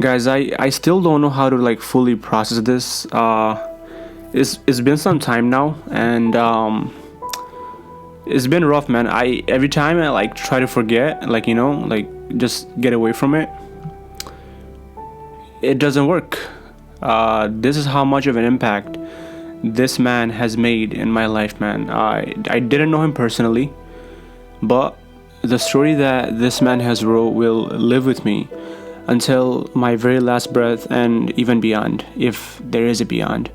Guys, I still don't know how to like fully process this. It's been some time now, and it's been rough, man. I every time I like try to forget, like like just get away from it, it doesn't work. This is how much of an impact this man has made in my life, man. I didn't know him personally, but the story that this man has wrote will live with me until my very last breath and even beyond, if there is a beyond.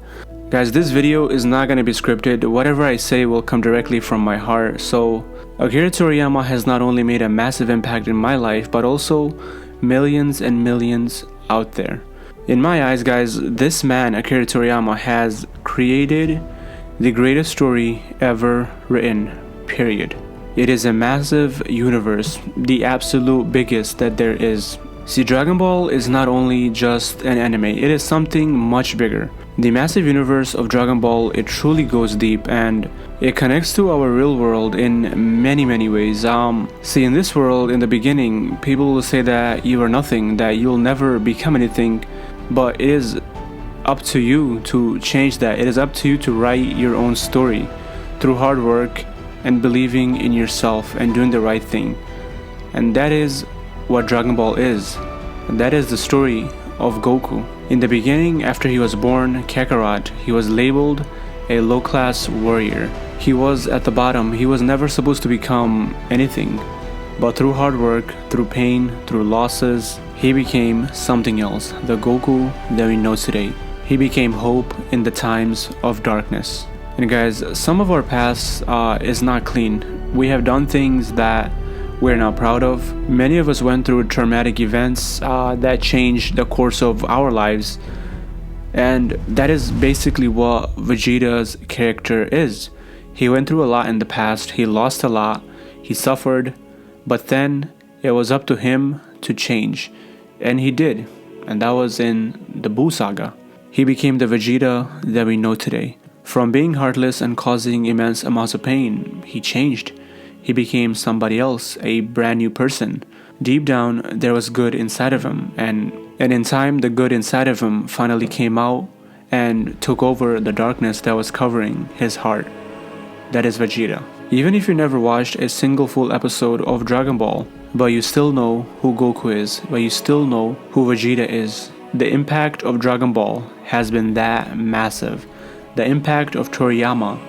Guys, this video is not gonna be scripted. Whatever I say will come directly from my heart. So Akira Toriyama has not only made a massive impact in my life, but also millions and millions out there. In my eyes, guys, this man, Akira Toriyama, has created the greatest story ever written, period. It is a massive universe, the absolute biggest that there is. See, Dragon Ball is not only just an anime, it is something much bigger. The massive universe of Dragon Ball, it truly goes deep and it connects to our real world in many ways. See, in this world, in the beginning, people will say that you are nothing, that you'll never become anything, but it is up to you to change that. It is up to you to write your own story through hard work and believing in yourself and doing the right thing. And that is what Dragon Ball is. And that is the story of Goku. In the beginning, after he was born, Kakarot, he was labeled a low-class warrior. He was at the bottom. He was never supposed to become anything. But through hard work, through pain, through losses, he became something else. The Goku that we know today. He became hope in the times of darkness. And guys, some of our past is not clean. We have done things that we're not proud of. Many of us went through traumatic events that changed the course of our lives. And that is basically what Vegeta's character is. He went through a lot in the past, he lost a lot, he suffered, but then it was up to him to change. And he did. And that was in the Buu saga. He became the Vegeta that we know today. From being heartless and causing immense amounts of pain, he changed. He became somebody else, a brand new person. Deep down, there was good inside of him, and in time, the good inside of him finally came out and took over the darkness that was covering his heart. That is Vegeta. Even if you never watched a single full episode of Dragon Ball, but you still know who Goku is, but you still know who Vegeta is, the impact of Dragon Ball has been that massive. The impact of Toriyama,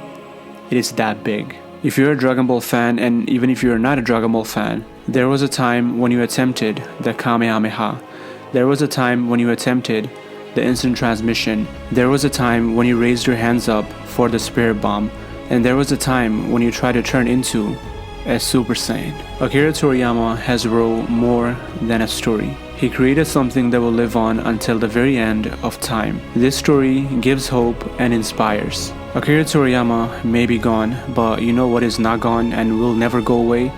it is that big. If you're a Dragon Ball fan, and even if you're not a Dragon Ball fan, there was a time when you attempted the Kamehameha. There was a time when you attempted the instant transmission. There was a time when you raised your hands up for the Spirit Bomb. And there was a time when you tried to turn into a Super Saiyan. Akira Toriyama has wrote more than a story. He created something that will live on until the very end of time. This story gives hope and inspires. Akira Toriyama may be gone, but you know what is not gone and will never go away?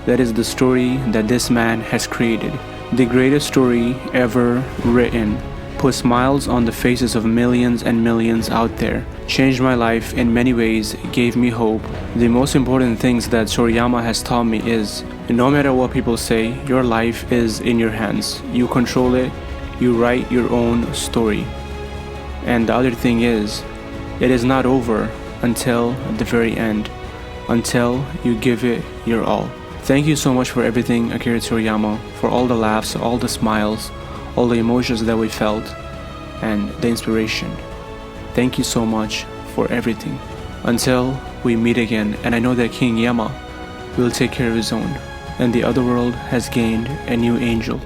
That is the story that this man has created. The greatest story ever written. Put smiles on the faces of millions and millions out there. Changed my life in many ways, gave me hope. The most important things that Toriyama has taught me is, no matter what people say, your life is in your hands. You control it, you write your own story. And the other thing is, it is not over until the very end, until you give it your all. Thank you so much for everything, Akira Toriyama, for all the laughs, all the smiles, all the emotions that we felt, and the inspiration. Thank you so much for everything. Until we meet again, and I know that King Yama will take care of his own, and the other world has gained a new angel.